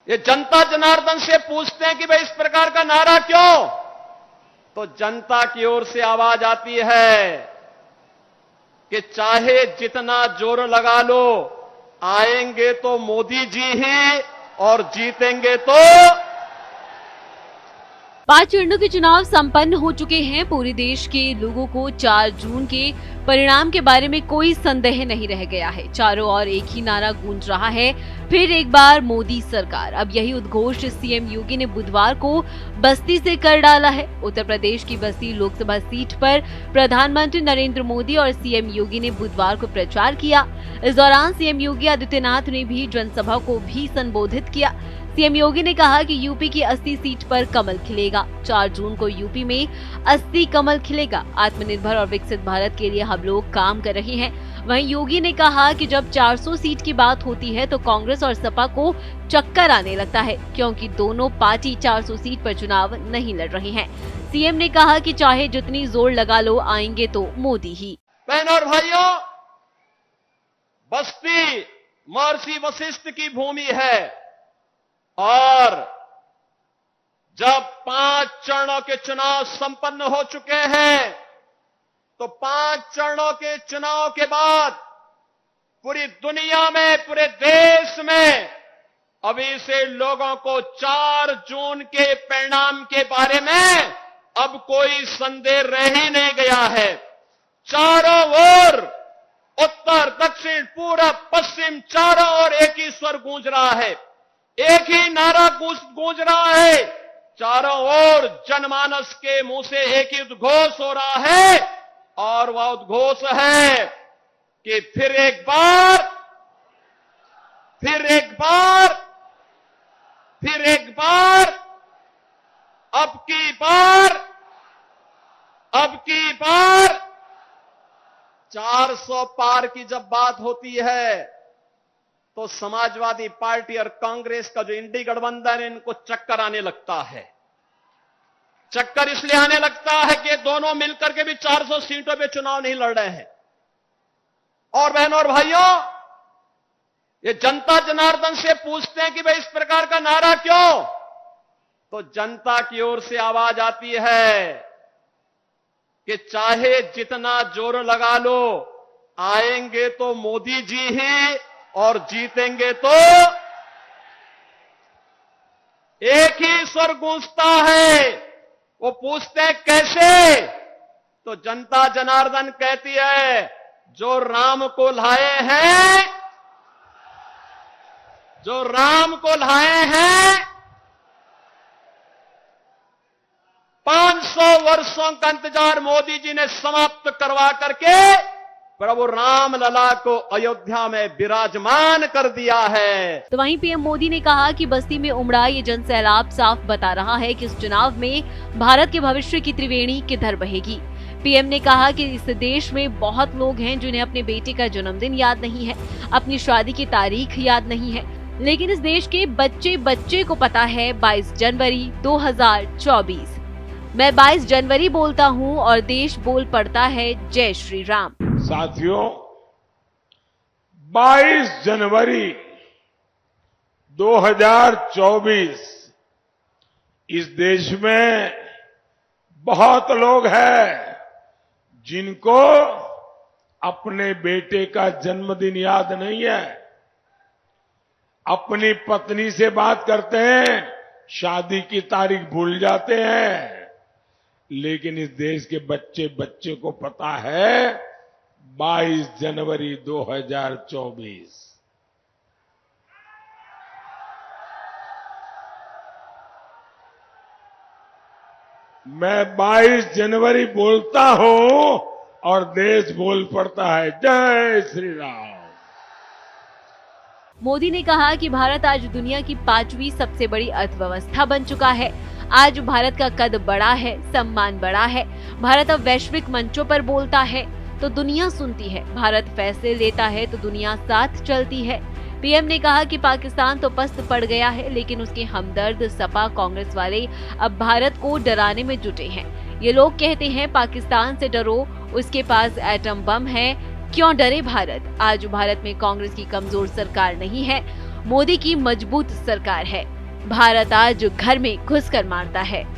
ये जनता जनार्दन से पूछते हैं कि भाई इस प्रकार का नारा क्यों, तो जनता की ओर से आवाज आती है कि चाहे जितना जोर लगा लो, आएंगे तो मोदी जी ही और जीतेंगे तो। 5 चरणों के चुनाव संपन्न हो चुके हैं। पूरे देश के लोगों को 4 जून के परिणाम के बारे में कोई संदेह नहीं रह गया है। चारों ओर एक ही नारा गूंज रहा है, फिर एक बार मोदी सरकार। अब यही उद्घोष सीएम योगी ने बुधवार को बस्ती से कर डाला है। उत्तर प्रदेश की बस्ती लोकसभा सीट पर प्रधानमंत्री नरेंद्र मोदी और सीएम योगी ने बुधवार को प्रचार किया। इस दौरान सीएम योगी आदित्यनाथ ने भी जनसभा को भी संबोधित किया। सीएम योगी ने कहा कि यूपी की 80 सीट पर कमल खिलेगा। 4 जून को यूपी में 80 कमल खिलेगा। आत्मनिर्भर और विकसित भारत के लिए हम लोग काम कर रहे हैं। वहीं योगी ने कहा कि जब 400 सीट की बात होती है तो कांग्रेस और सपा को चक्कर आने लगता है, क्योंकि दोनों पार्टी 400 सीट पर चुनाव नहीं लड़ रही हैं। सीएम ने कहा कि चाहे जितनी जोर लगा लो, आएंगे तो मोदी ही। बहनों और भाइयों, बस्ती महर्षि वशिष्ठ की भूमि है और जब 5 चरणों के चुनाव संपन्न हो चुके हैं तो 5 चरणों के चुनाव के बाद पूरी दुनिया में, पूरे देश में अभी से लोगों को 4 जून के परिणाम के बारे में अब कोई संदेह रह ही नहीं गया है। चारों ओर, उत्तर, दक्षिण, पूरब, पश्चिम, चारों ओर एक ही स्वर गूंज रहा है, एक ही नारा गूंज रहा है। चारों ओर जनमानस के मुंह से एक ही उद्घोष हो रहा है और वह उद्घोष है कि फिर एक बार, फिर एक बार, फिर एक बार, अब की बार, अब की बार 400 पार की जब बात होती है तो समाजवादी पार्टी और कांग्रेस का जो इंडी गठबंधन है, इनको चक्कर आने लगता है। चक्कर इसलिए आने लगता है कि दोनों मिलकर के भी 400 सीटों पे चुनाव नहीं लड़ रहे हैं। और बहनों और भाइयों, ये जनता जनार्दन से पूछते हैं कि भाई इस प्रकार का नारा क्यों, तो जनता की ओर से आवाज आती है कि चाहे जितना जोर लगा लो, आएंगे तो मोदी जी ही और जीतेंगे तो। एक ही स्वर गूंजता है। वो पूछते हैं कैसे, तो जनता जनार्दन कहती है जो राम को लाए हैं, जो राम को लाए हैं, 500 वर्षों का इंतजार मोदी जी ने समाप्त करवा करके प्रभु राम लला को अयोध्या में विराजमान कर दिया है। तो वहीं पीएम मोदी ने कहा कि बस्ती में उमड़ा ये जन सैलाब साफ बता रहा है कि इस चुनाव में भारत के भविष्य की त्रिवेणी किधर बहेगी। पीएम ने कहा कि इस देश में बहुत लोग हैं जिन्हें अपने बेटे का जन्मदिन याद नहीं है, अपनी शादी की तारीख याद नहीं है, लेकिन इस देश के बच्चे बच्चे को पता है 22 जनवरी 2024। मैं 22 जनवरी बोलता हूँ और देश बोल पड़ता है जय श्री राम। साथियों, 22 जनवरी 2024 इस देश में बहुत लोग हैं जिनको अपने बेटे का जन्मदिन याद नहीं है। अपनी पत्नी से बात करते हैं, शादी की तारीख भूल जाते हैं, लेकिन इस देश के बच्चे बच्चे को पता है 22 जनवरी 2024। मैं 22 जनवरी बोलता हूं और देश बोल पड़ता है जय श्री राम। मोदी ने कहा कि भारत आज दुनिया की 5वीं सबसे बड़ी अर्थव्यवस्था बन चुका है। आज भारत का कद बड़ा है, सम्मान बड़ा है। भारत अब वैश्विक मंचों पर बोलता है तो दुनिया सुनती है। भारत फैसले लेता है तो दुनिया साथ चलती है। पीएम ने कहा कि पाकिस्तान तो पस्त पड़ गया है, लेकिन उसके हमदर्द सपा कांग्रेस वाले अब भारत को डराने में जुटे हैं। ये लोग कहते हैं पाकिस्तान से डरो, उसके पास एटम बम है, क्यों डरे भारत। आज भारत में कांग्रेस की कमजोर सरकार नहीं है, मोदी की मजबूत सरकार है। भारत आज घर में घुसकर मारता है।